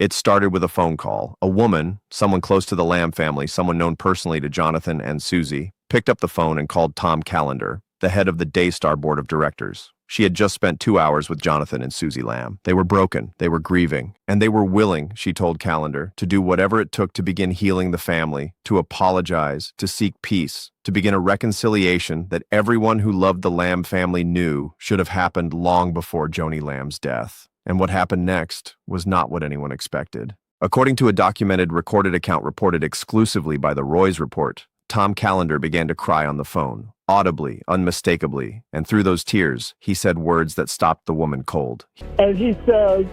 It started with a phone call. A woman, someone close to the Lamb family, someone known personally to Jonathan and Susie, picked up the phone and called Tom Callender, the head of the Daystar board of directors. She had just spent 2 hours with Jonathan and Susie Lamb. They were broken, they were grieving, and they were willing, she told Callender, to do whatever it took to begin healing the family, to apologize, to seek peace, to begin a reconciliation that everyone who loved the Lamb family knew should have happened long before Joni Lamb's death. And what happened next was not what anyone expected. According to a documented recorded account reported exclusively by the Roy's Report, Tom Callender began to cry on the phone, audibly, unmistakably, and through those tears, he said words that stopped the woman cold. And he says,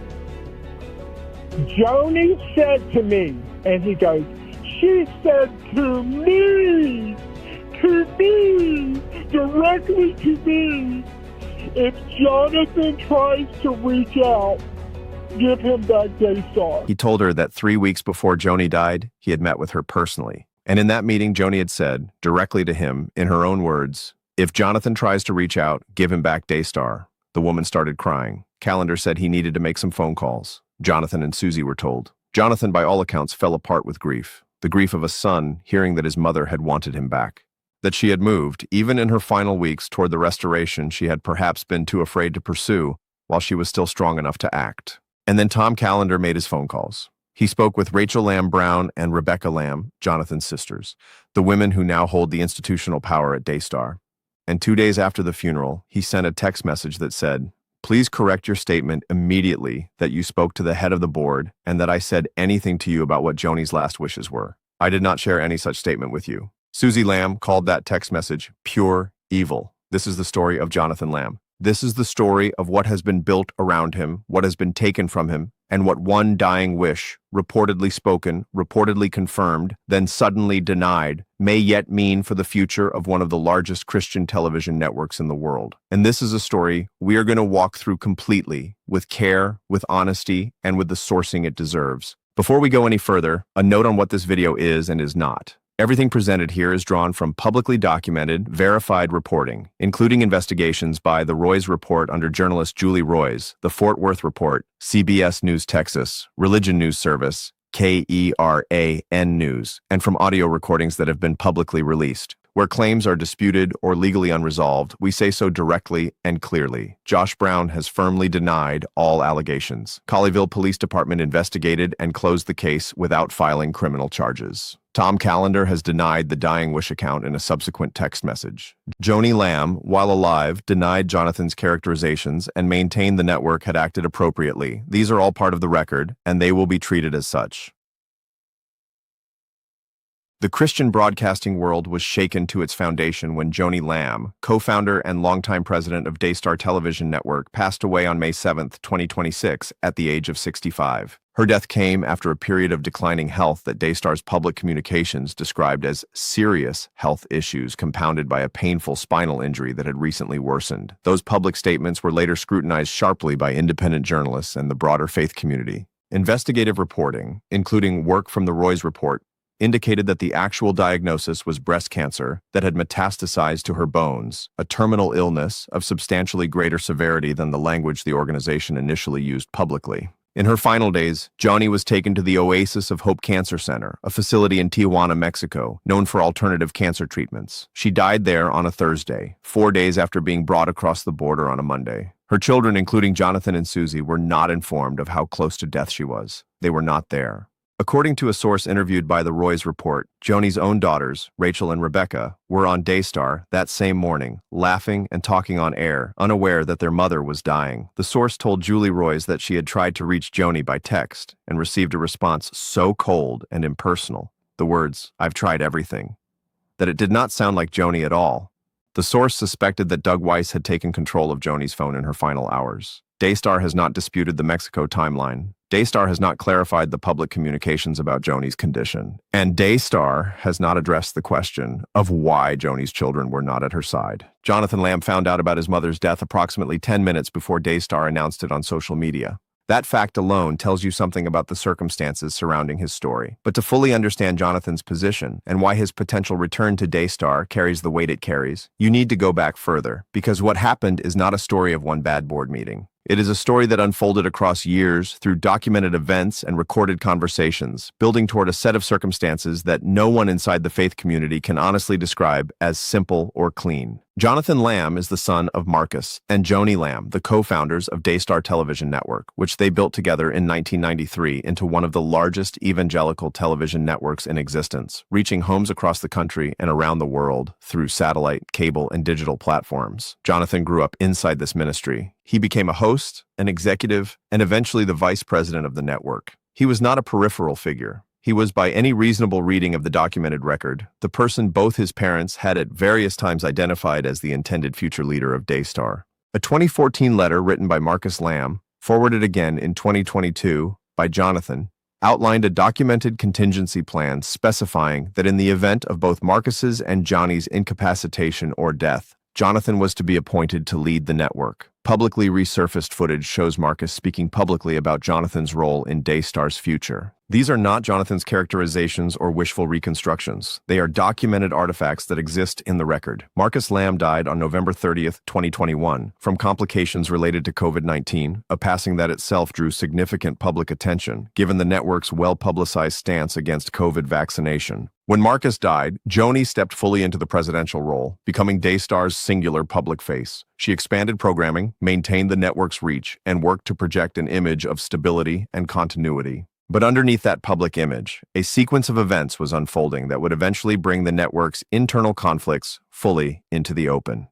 Joni said to me, and he goes, she said to me, directly to me, if Jonathan tries to reach out, give him back Daystar. He told her that 3 weeks before Joni died, he had met with her personally. And in that meeting, Joni had said, directly to him, in her own words, if Jonathan tries to reach out, give him back Daystar. The woman started crying. Callender said he needed to make some phone calls. Jonathan and Susie were told. Jonathan, by all accounts, fell apart with grief. The grief of a son hearing that his mother had wanted him back. That she had moved, even in her final weeks, toward the restoration she had perhaps been too afraid to pursue while she was still strong enough to act. And then Tom Callender made his phone calls. He spoke with Rachel Lamb Brown and Rebecca Lamb, Jonathan's sisters, the women who now hold the institutional power at Daystar. And 2 days after the funeral, he sent a text message that said, please correct your statement immediately that you spoke to the head of the board and that I said anything to you about what Joni's last wishes were. I did not share any such statement with you. Susie Lamb called that text message pure evil. This is the story of Jonathan Lamb. This is the story of what has been built around him, what has been taken from him, and what one dying wish, reportedly spoken, reportedly confirmed, then suddenly denied, may yet mean for the future of one of the largest Christian television networks in the world. And this is a story we are going to walk through completely, with care, with honesty, and with the sourcing it deserves. Before we go any further, a note on what this video is and is not. Everything presented here is drawn from publicly documented, verified reporting, including investigations by the Roy's Report under journalist Julie Roys, the Fort Worth Report, CBS News Texas, Religion News Service, KERAN News, and from audio recordings that have been publicly released. Where claims are disputed or legally unresolved, we say so directly and clearly. Josh Brown has firmly denied all allegations. Colleyville Police Department investigated and closed the case without filing criminal charges. Tom Callender has denied the dying wish account in a subsequent text message. Joni Lamb, while alive, denied Jonathan's characterizations and maintained the network had acted appropriately. These are all part of the record, and they will be treated as such. The Christian broadcasting world was shaken to its foundation when Joni Lamb, co-founder and longtime president of Daystar Television Network, passed away on May 7, 2026, at the age of 65. Her death came after a period of declining health that Daystar's public communications described as serious health issues compounded by a painful spinal injury that had recently worsened. Those public statements were later scrutinized sharply by independent journalists and the broader faith community. Investigative reporting, including work from the Roy's Report, indicated that the actual diagnosis was breast cancer that had metastasized to her bones, a terminal illness of substantially greater severity than the language the organization initially used publicly. In her final days, Joanie was taken to the Oasis of Hope Cancer Center, a facility in Tijuana, Mexico, known for alternative cancer treatments. She died there on a Thursday, 4 days after being brought across the border on a Monday. Her children, including Jonathan and Susie, were not informed of how close to death she was. They were not there. According to a source interviewed by the Roy's Report, Joni's own daughters, Rachel and Rebecca, were on Daystar that same morning, laughing and talking on air, unaware that their mother was dying. The source told Julie Roys that she had tried to reach Joni by text and received a response so cold and impersonal, the words, "I've tried everything," that it did not sound like Joni at all. The source suspected that Doug Weiss had taken control of Joni's phone in her final hours. Daystar has not disputed the Mexico timeline. Daystar has not clarified the public communications about Joni's condition. And Daystar has not addressed the question of why Joni's children were not at her side. Jonathan Lamb found out about his mother's death approximately 10 minutes before Daystar announced it on social media. That fact alone tells you something about the circumstances surrounding his story. But to fully understand Jonathan's position and why his potential return to Daystar carries the weight it carries, you need to go back further, because what happened is not a story of one bad board meeting. It is a story that unfolded across years through documented events and recorded conversations, building toward a set of circumstances that no one inside the faith community can honestly describe as simple or clean. Jonathan Lamb is the son of Marcus and Joni Lamb, the co-founders of Daystar Television Network, which they built together in 1993 into one of the largest evangelical television networks in existence, reaching homes across the country and around the world through satellite, cable, and digital platforms. Jonathan grew up inside this ministry. He became a host, an executive, and eventually the vice president of the network. He was not a peripheral figure. He was, by any reasonable reading of the documented record, the person both his parents had at various times identified as the intended future leader of Daystar. A 2014 letter written by Marcus Lamb, forwarded again in 2022 by Jonathan, outlined a documented contingency plan specifying that in the event of both Marcus's and Johnny's incapacitation or death, Jonathan was to be appointed to lead the network. Publicly resurfaced footage shows Marcus speaking publicly about Jonathan's role in Daystar's future. These are not Jonathan's characterizations or wishful reconstructions. They are documented artifacts that exist in the record. Marcus Lamb died on November 30th, 2021, from complications related to COVID-19, a passing that itself drew significant public attention, given the network's well-publicized stance against COVID vaccination. When Marcus died, Joanie stepped fully into the presidential role, becoming Daystar's singular public face. She expanded programming, maintained the network's reach, and worked to project an image of stability and continuity. But underneath that public image, a sequence of events was unfolding that would eventually bring the network's internal conflicts fully into the open.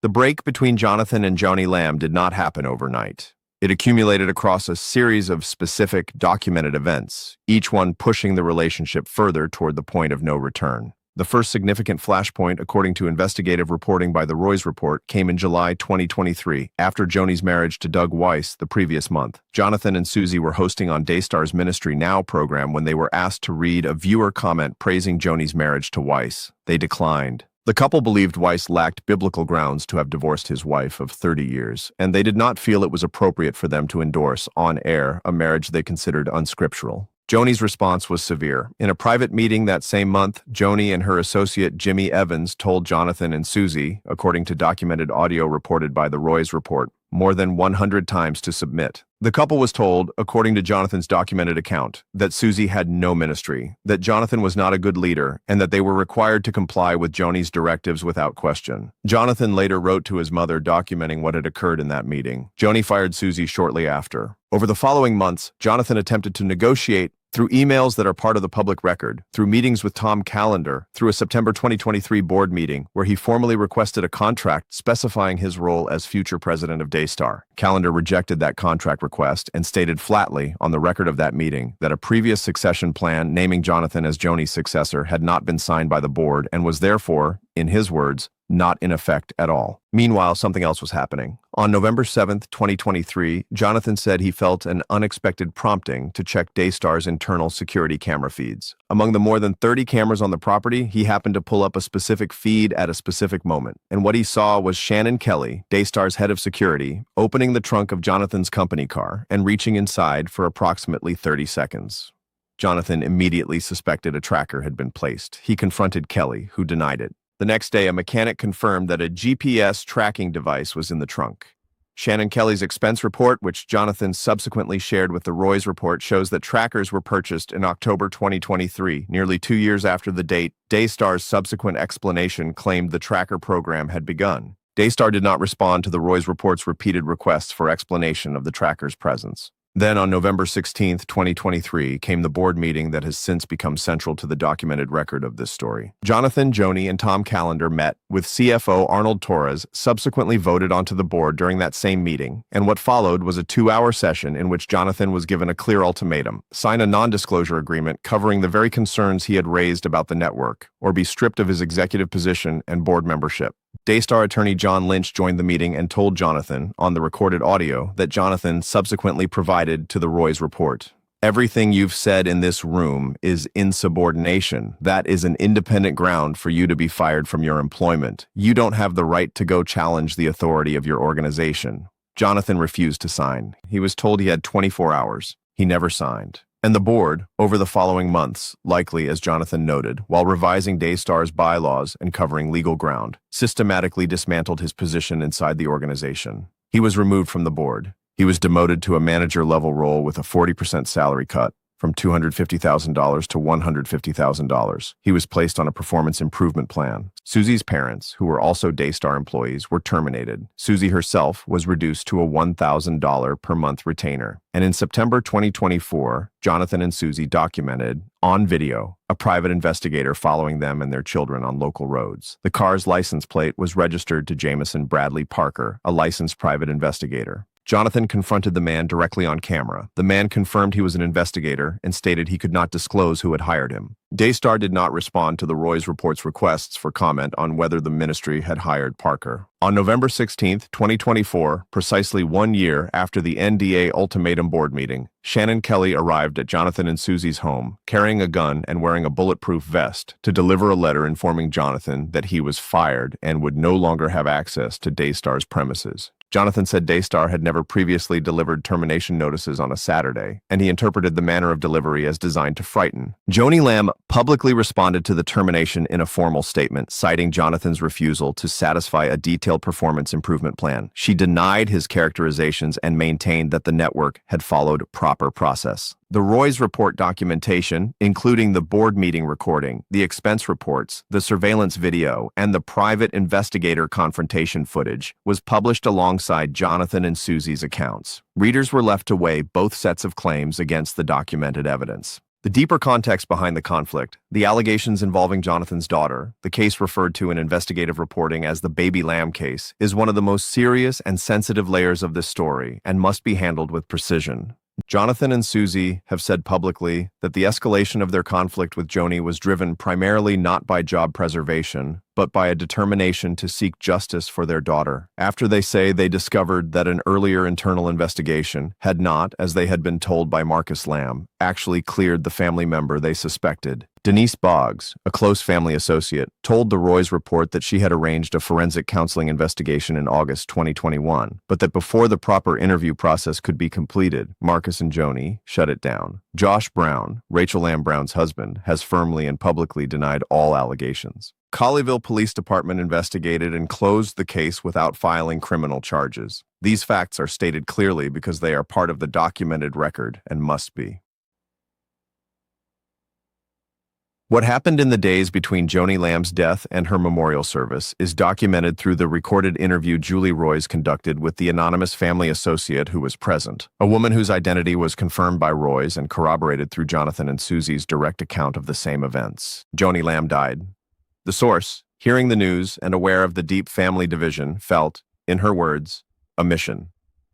The break between Jonathan and Joni Lamb did not happen overnight. It accumulated across a series of specific, documented events, each one pushing the relationship further toward the point of no return. The first significant flashpoint, according to investigative reporting by the Roy's Report, came in July 2023, after Joni's marriage to Doug Weiss the previous month. Jonathan and Susie were hosting on Daystar's Ministry Now program when they were asked to read a viewer comment praising Joni's marriage to Weiss. They declined. The couple believed Weiss lacked biblical grounds to have divorced his wife of 30 years, and they did not feel it was appropriate for them to endorse, on air, a marriage they considered unscriptural. Joni's response was severe. In a private meeting that same month, Joni and her associate Jimmy Evans told Jonathan and Susie, according to documented audio reported by the Roy's Report, more than 100 times to submit. The couple was told, according to Jonathan's documented account, that Susie had no ministry, that Jonathan was not a good leader, and that they were required to comply with Joni's directives without question. Jonathan later wrote to his mother documenting what had occurred in that meeting. Joni fired Susie shortly after. Over the following months, Jonathan attempted to negotiate through emails that are part of the public record, through meetings with Tom Callender, through a September 2023 board meeting where he formally requested a contract specifying his role as future president of Daystar. Callender rejected that contract request and stated flatly on the record of that meeting that a previous succession plan naming Jonathan as Joni's successor had not been signed by the board and was therefore, in his words, not in effect at all. Meanwhile, something else was happening. On November 7th, 2023, Jonathan said he felt an unexpected prompting to check Daystar's internal security camera feeds. Among the more than 30 cameras on the property, he happened to pull up a specific feed at a specific moment. And what he saw was Shannon Kelly, Daystar's head of security, opening the trunk of Jonathan's company car and reaching inside for approximately 30 seconds. Jonathan immediately suspected a tracker had been placed. He confronted Kelly, who denied it. The next day, a mechanic confirmed that a GPS tracking device was in the trunk. Shannon Kelly's expense report, which Jonathan subsequently shared with the Roy's Report, shows that trackers were purchased in October 2023, nearly 2 years after the date. Daystar's subsequent explanation claimed the tracker program had begun. Daystar did not respond to the Roy's Report's repeated requests for explanation of the tracker's presence. Then on November 16, 2023, came the board meeting that has since become central to the documented record of this story. Jonathan, Joni, and Tom Callender met with CFO Arnold Torres, subsequently voted onto the board during that same meeting, and what followed was a 2-hour session in which Jonathan was given a clear ultimatum: sign a non-disclosure agreement covering the very concerns he had raised about the network, or be stripped of his executive position and board membership. Daystar attorney John Lynch joined the meeting and told Jonathan, on the recorded audio, that Jonathan subsequently provided to the Roy's Report. Everything you've said in this room is insubordination. That is an independent ground for you to be fired from your employment. You don't have the right to go challenge the authority of your organization. Jonathan refused to sign. He was told he had 24 hours. He never signed. And the board, over the following months, likely as Jonathan noted, while revising Daystar's bylaws and covering legal ground, systematically dismantled his position inside the organization. He was removed from the board. He was demoted to a manager-level role with a 40% salary cut, from $250,000 to $150,000. He was placed on a performance improvement plan. Susie's parents, who were also Daystar employees, were terminated. Susie herself was reduced to a $1,000 per month retainer. And in September 2024, Jonathan and Susie documented, on video, a private investigator following them and their children on local roads. The car's license plate was registered to Jamison Bradley Parker, a licensed private investigator. Jonathan confronted the man directly on camera. The man confirmed he was an investigator and stated he could not disclose who had hired him. Daystar did not respond to the Roy's report's requests for comment on whether the ministry had hired Parker. On November 16, 2024, precisely 1 year after the NDA ultimatum board meeting, Shannon Kelly arrived at Jonathan and Susie's home, carrying a gun and wearing a bulletproof vest, to deliver a letter informing Jonathan that he was fired and would no longer have access to Daystar's premises. Jonathan said Daystar had never previously delivered termination notices on a Saturday, and he interpreted the manner of delivery as designed to frighten. Joni Lamb publicly responded to the termination in a formal statement, citing Jonathan's refusal to satisfy a detailed performance improvement plan. She denied his characterizations and maintained that the network had followed proper process. The Roy's report documentation, including the board meeting recording, the expense reports, the surveillance video, and the private investigator confrontation footage, was published alongside Jonathan and Susie's accounts. Readers were left to weigh both sets of claims against the documented evidence. The deeper context behind the conflict, the allegations involving Jonathan's daughter, the case referred to in investigative reporting as the Baby Lamb case, is one of the most serious and sensitive layers of this story and must be handled with precision. Jonathan and Susie have said publicly that the escalation of their conflict with Joni was driven primarily not by job preservation, but by a determination to seek justice for their daughter, after they say they discovered that an earlier internal investigation had not, as they had been told by Marcus Lamb, actually cleared the family member they suspected. Denise Boggs, a close family associate, told the Roy's report that she had arranged a forensic counseling investigation in August 2021, but that before the proper interview process could be completed, Marcus and Joni shut it down. Josh Brown, Rachel Lamb Brown's husband, has firmly and publicly denied all allegations. Colleyville Police Department investigated and closed the case without filing criminal charges. These facts are stated clearly because they are part of the documented record and must be. What happened in the days between Joni Lamb's death and her memorial service is documented through the recorded interview Julie Roys conducted with the anonymous family associate who was present, a woman whose identity was confirmed by Roys and corroborated through Jonathan and Susie's direct account of the same events. Joni Lamb died. The source, hearing the news and aware of the deep family division, felt, in her words, a mission.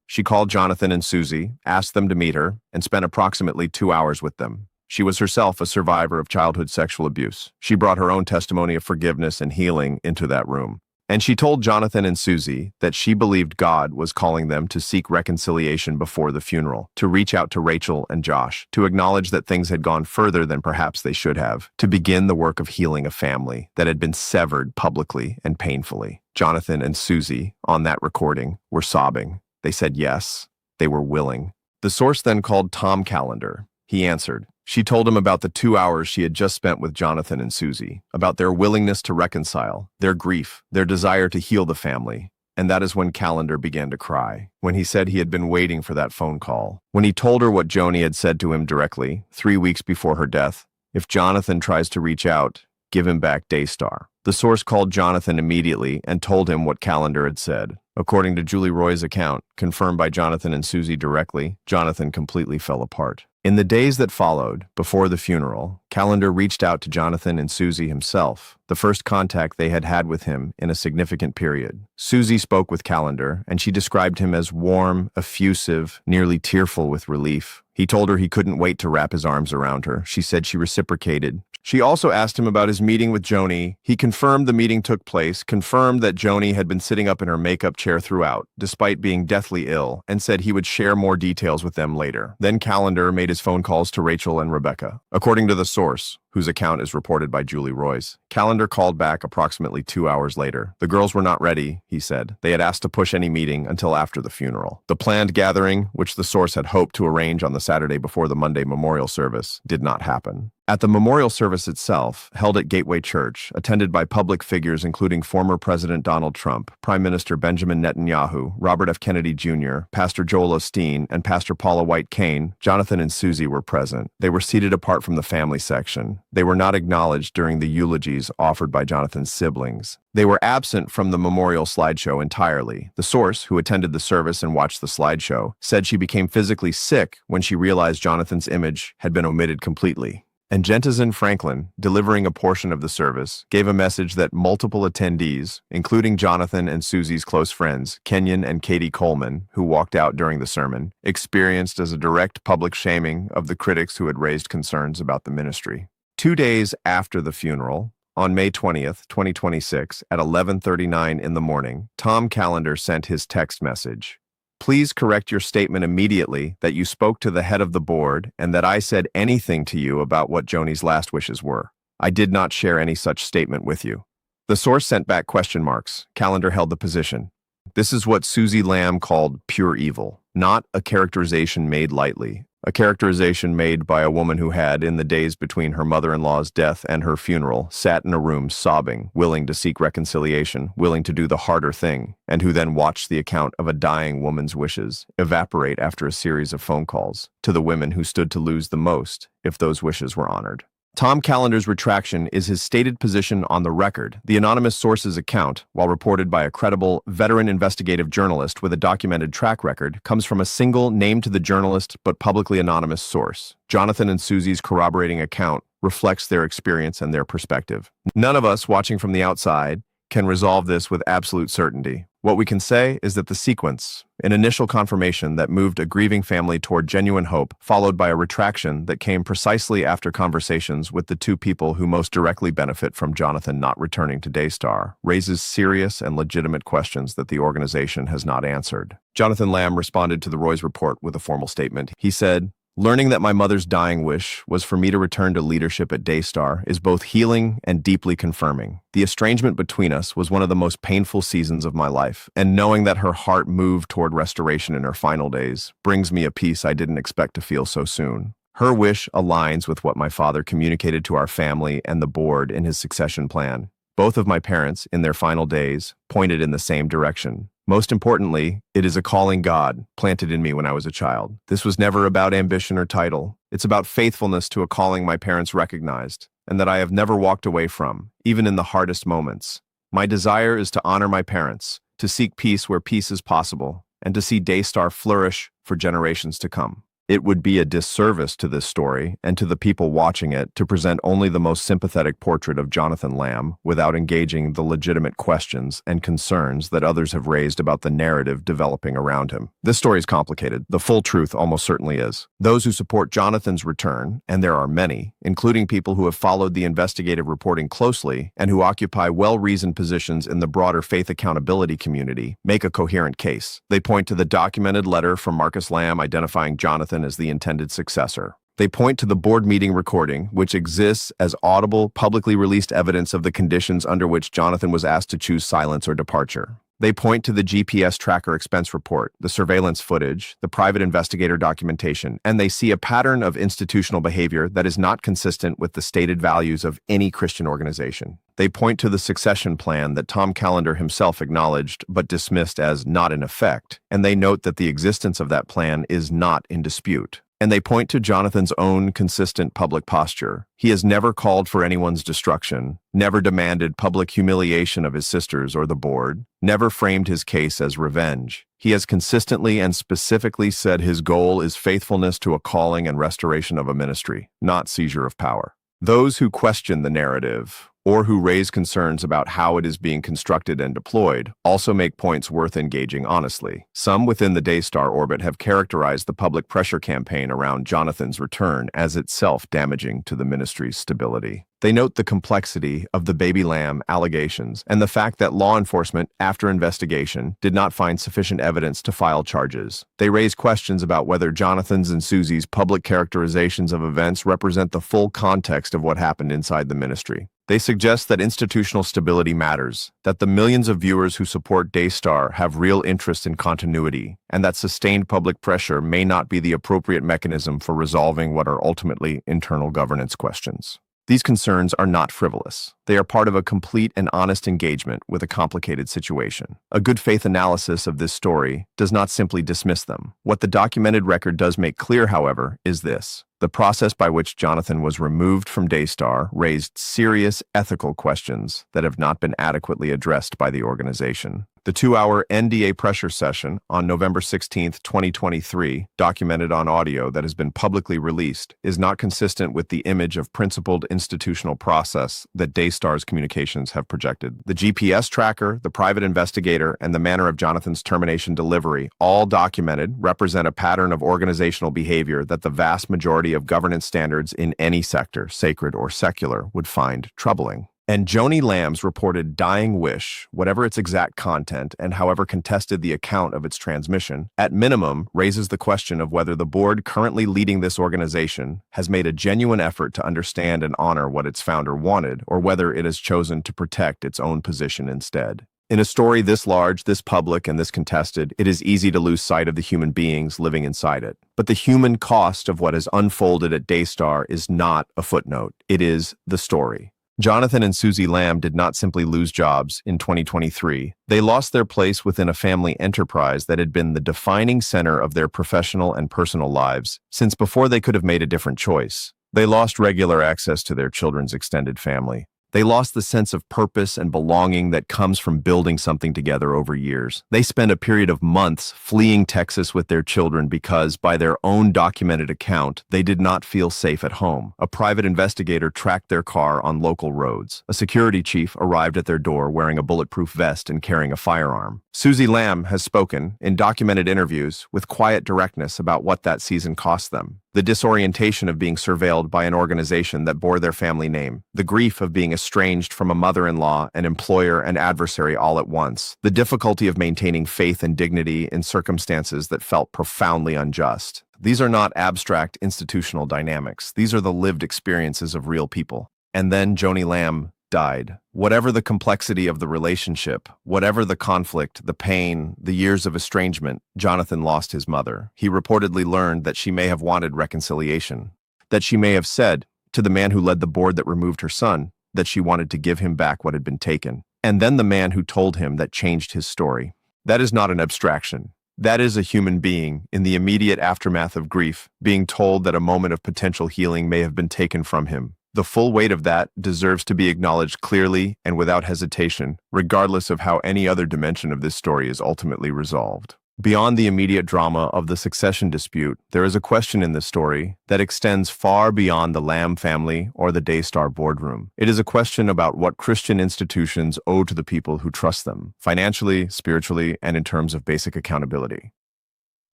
She called Jonathan and Susie, asked them to meet her, and spent approximately 2 hours with them. She was herself a survivor of childhood sexual abuse. She brought her own testimony of forgiveness and healing into that room. And she told Jonathan and Susie that she believed God was calling them to seek reconciliation before the funeral, to reach out to Rachel and Josh, to acknowledge that things had gone further than perhaps they should have, to begin the work of healing a family that had been severed publicly and painfully. Jonathan and Susie, on that recording, were sobbing. They said yes, they were willing. The source then called Tom Callender. He answered. She told him about the 2 hours she had just spent with Jonathan and Susie, about their willingness to reconcile, their grief, their desire to heal the family. And that is when Callender began to cry, when he said he had been waiting for that phone call, when he told her what Joni had said to him directly, 3 weeks before her death. If Jonathan tries to reach out, give him back Daystar. The source called Jonathan immediately and told him what Callender had said. According to Julie Roy's account, confirmed by Jonathan and Susie directly, Jonathan completely fell apart. In the days that followed, before the funeral, Callender reached out to Jonathan and Susie himself, the first contact they had had with him in a significant period. Susie spoke with Callender, and she described him as warm, effusive, nearly tearful with relief. He told her he couldn't wait to wrap his arms around her. She said she reciprocated. She also asked him about his meeting with Joni. He confirmed the meeting took place, confirmed that Joni had been sitting up in her makeup chair throughout, despite being deathly ill, and said he would share more details with them later. Then Callender made his phone calls to Rachel and Rebecca. According to the source, whose account is reported by Julie Royce. Callender called back approximately 2 hours later. The girls were not ready, he said. They had asked to push any meeting until after the funeral. The planned gathering, which the source had hoped to arrange on the Saturday before the Monday memorial service, did not happen. At the memorial service itself, held at Gateway Church, attended by public figures including former President Donald Trump, Prime Minister Benjamin Netanyahu, Robert F. Kennedy Jr., Pastor Joel Osteen, and Pastor Paula White Kane, Jonathan and Susie were present. They were seated apart from the family section. They were not acknowledged during the eulogies offered by Jonathan's siblings. They were absent from the memorial slideshow entirely. The source, who attended the service and watched the slideshow, said she became physically sick when she realized Jonathan's image had been omitted completely. And Jentizen Franklin, delivering a portion of the service, gave a message that multiple attendees, including Jonathan and Susie's close friends, Kenyon and Katie Coleman, who walked out during the sermon, experienced as a direct public shaming of the critics who had raised concerns about the ministry. 2 days after the funeral, on May 20th, 2026, at 11:39 in the morning, Tom Callender sent his text message. Please correct your statement immediately that you spoke to the head of the board and that I said anything to you about what Joni's last wishes were. I did not share any such statement with you. The source sent back question marks. Callender held the position. This is what Susie Lamb called pure evil, not a characterization made lightly. A characterization made by a woman who had, in the days between her mother-in-law's death and her funeral, sat in a room sobbing, willing to seek reconciliation, willing to do the harder thing, and who then watched the account of a dying woman's wishes evaporate after a series of phone calls to the women who stood to lose the most if those wishes were honored. Tom Callender's retraction is his stated position on the record. The anonymous source's account, while reported by a credible, veteran investigative journalist with a documented track record, comes from a single, named to the journalist but publicly anonymous source. Jonathan and Susie's corroborating account reflects their experience and their perspective. None of us watching from the outside can resolve this with absolute certainty. What we can say is that the sequence, an initial confirmation that moved a grieving family toward genuine hope, followed by a retraction that came precisely after conversations with the two people who most directly benefit from Jonathan not returning to Daystar, raises serious and legitimate questions that the organization has not answered. Jonathan Lamb responded to the Roy's report with a formal statement. He said, "Learning that my mother's dying wish was for me to return to leadership at Daystar is both healing and deeply confirming. The estrangement between us was one of the most painful seasons of my life, and knowing that her heart moved toward restoration in her final days brings me a peace I didn't expect to feel so soon. Her wish aligns with what my father communicated to our family and the board in his succession plan. Both of my parents, in their final days, pointed in the same direction. Most importantly, it is a calling God planted in me when I was a child. This was never about ambition or title. It's about faithfulness to a calling my parents recognized, and that I have never walked away from, even in the hardest moments. My desire is to honor my parents, to seek peace where peace is possible, and to see Daystar flourish for generations to come. It would be a disservice to this story and to the people watching it to present only the most sympathetic portrait of Jonathan Lamb without engaging the legitimate questions and concerns that others have raised about the narrative developing around him. This story is complicated. The full truth almost certainly is. Those who support Jonathan's return, and there are many, including people who have followed the investigative reporting closely and who occupy well-reasoned positions in the broader faith accountability community, make a coherent case. They point to the documented letter from Marcus Lamb identifying Jonathan as the intended successor. They point to the board meeting recording, which exists as audible, publicly released evidence of the conditions under which Jonathan was asked to choose silence or departure. They point to the GPS tracker expense report, the surveillance footage, the private investigator documentation, and they see a pattern of institutional behavior that is not consistent with the stated values of any Christian organization. They point to the succession plan that Tom Callender himself acknowledged but dismissed as not in effect, and they note that the existence of that plan is not in dispute. And they point to Jonathan's own consistent public posture. He has never called for anyone's destruction, never demanded public humiliation of his sisters or the board, never framed his case as revenge. He has consistently and specifically said his goal is faithfulness to a calling and restoration of a ministry, not seizure of power. Those who question the narrative or who raise concerns about how it is being constructed and deployed, also make points worth engaging honestly. Some within the Daystar orbit have characterized the public pressure campaign around Jonathan's return as itself damaging to the ministry's stability. They note the complexity of the baby lamb allegations and the fact that law enforcement, after investigation, did not find sufficient evidence to file charges. They raise questions about whether Jonathan's and Susie's public characterizations of events represent the full context of what happened inside the ministry. They suggest that institutional stability matters, that the millions of viewers who support Daystar have real interest in continuity, and that sustained public pressure may not be the appropriate mechanism for resolving what are ultimately internal governance questions. These concerns are not frivolous. They are part of a complete and honest engagement with a complicated situation. A good faith analysis of this story does not simply dismiss them. What the documented record does make clear, however, is this. The process by which Jonathan was removed from Daystar raised serious ethical questions that have not been adequately addressed by the organization. The 2-hour NDA pressure session on November 16, 2023, documented on audio that has been publicly released, is not consistent with the image of principled institutional process that Daystar's communications have projected. The GPS tracker, the private investigator, and the manner of Jonathan's termination delivery, all documented, represent a pattern of organizational behavior that the vast majority of governance standards in any sector, sacred or secular, would find troubling. And Joni Lamb's reported dying wish, whatever its exact content and however contested the account of its transmission, at minimum raises the question of whether the board currently leading this organization has made a genuine effort to understand and honor what its founder wanted, or whether it has chosen to protect its own position instead. In a story this large, this public, and this contested, it is easy to lose sight of the human beings living inside it. But the human cost of what has unfolded at Daystar is not a footnote. It is the story. Jonathan and Susie Lamb did not simply lose jobs in 2023. They lost their place within a family enterprise that had been the defining center of their professional and personal lives since before they could have made a different choice. They lost regular access to their children's extended family. They lost the sense of purpose and belonging that comes from building something together over years. They spent a period of months fleeing Texas with their children because, by their own documented account, they did not feel safe at home. A private investigator tracked their car on local roads. A security chief arrived at their door wearing a bulletproof vest and carrying a firearm. Susie Lamb has spoken, in documented interviews, with quiet directness about what that season cost them. The disorientation of being surveilled by an organization that bore their family name, the grief of being estranged from a mother-in-law, an employer, and adversary all at once, the difficulty of maintaining faith and dignity in circumstances that felt profoundly unjust. These are not abstract institutional dynamics. These are the lived experiences of real people. And then Joni Lamb died. Whatever the complexity of the relationship, whatever the conflict, the pain, the years of estrangement, Jonathan lost his mother. He reportedly learned that she may have wanted reconciliation, that she may have said to the man who led the board that removed her son that she wanted to give him back what had been taken. And then the man who told him that changed his story. That is not an abstraction. That is a human being, in the immediate aftermath of grief, being told that a moment of potential healing may have been taken from him. The full weight of that deserves to be acknowledged clearly and without hesitation, regardless of how any other dimension of this story is ultimately resolved. Beyond the immediate drama of the succession dispute, there is a question in this story that extends far beyond the Lamb family or the Daystar boardroom. It is a question about what Christian institutions owe to the people who trust them, financially, spiritually, and in terms of basic accountability.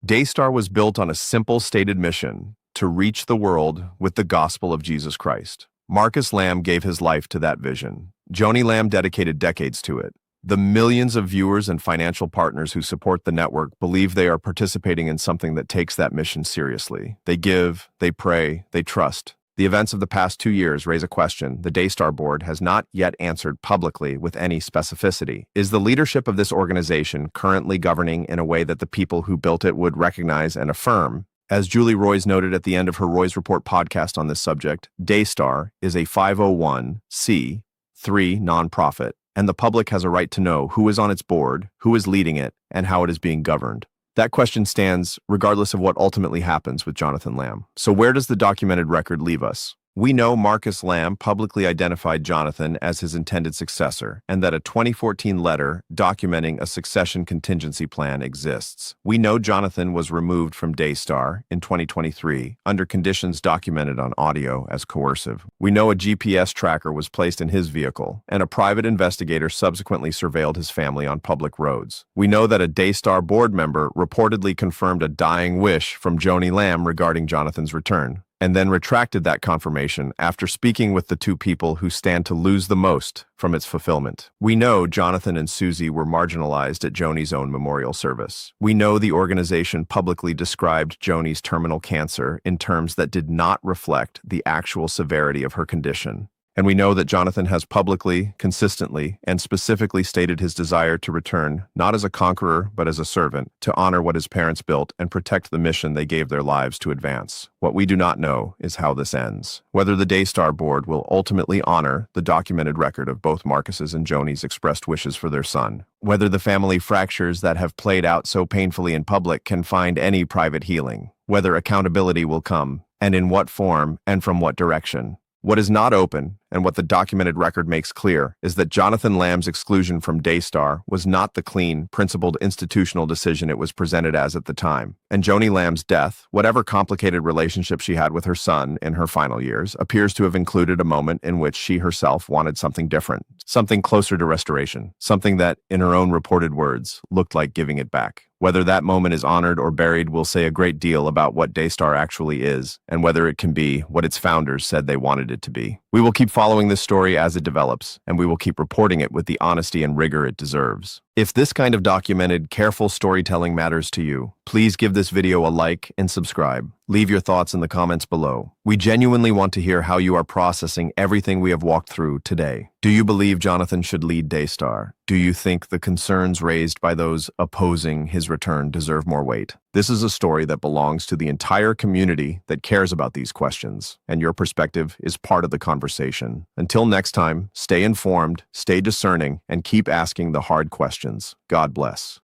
Daystar was built on a simple stated mission: to reach the world with the gospel of Jesus Christ. Marcus Lamb gave his life to that vision. Joni Lamb dedicated decades to it. The millions of viewers and financial partners who support the network believe they are participating in something that takes that mission seriously. They give, they pray, they trust. The events of the past 2 years raise a question the Daystar board has not yet answered publicly with any specificity. Is the leadership of this organization currently governing in a way that the people who built it would recognize and affirm? As Julie Roys noted at the end of her Roys Report podcast on this subject, Daystar is a 501c3 nonprofit, and the public has a right to know who is on its board, who is leading it, and how it is being governed. That question stands regardless of what ultimately happens with Jonathan Lamb. So where does the documented record leave us? We know Marcus Lamb publicly identified Jonathan as his intended successor, and that a 2014 letter documenting a succession contingency plan exists. We know Jonathan was removed from Daystar in 2023 under conditions documented on audio as coercive. We know a GPS tracker was placed in his vehicle, and a private investigator subsequently surveilled his family on public roads. We know that a Daystar board member reportedly confirmed a dying wish from Joni Lamb regarding Jonathan's return, and then retracted that confirmation after speaking with the two people who stand to lose the most from its fulfillment. We know Jonathan and Susie were marginalized at Joni's own memorial service. We know the organization publicly described Joni's terminal cancer in terms that did not reflect the actual severity of her condition. And we know that Jonathan has publicly, consistently, and specifically stated his desire to return, not as a conqueror, but as a servant, to honor what his parents built and protect the mission they gave their lives to advance. What we do not know is how this ends. Whether the Daystar board will ultimately honor the documented record of both Marcus's and Joni's expressed wishes for their son. Whether the family fractures that have played out so painfully in public can find any private healing. Whether accountability will come, and in what form, and from what direction. What is not open, and what the documented record makes clear, is that Jonathan Lamb's exclusion from Daystar was not the clean, principled institutional decision it was presented as at the time. And Joni Lamb's death, whatever complicated relationship she had with her son in her final years, appears to have included a moment in which she herself wanted something different, something closer to restoration, something that, in her own reported words, looked like giving it back. Whether that moment is honored or buried will say a great deal about what Daystar actually is, and whether it can be what its founders said they wanted it to be. We will keep following this story as it develops, and we will keep reporting it with the honesty and rigor it deserves. If this kind of documented, careful storytelling matters to you, please give this video a like and subscribe. Leave your thoughts in the comments below. We genuinely want to hear how you are processing everything we have walked through today. Do you believe Jonathan should lead Daystar? Do you think the concerns raised by those opposing his return deserve more weight? This is a story that belongs to the entire community that cares about these questions, and your perspective is part of the conversation. Until next time, stay informed, stay discerning, and keep asking the hard questions. God bless.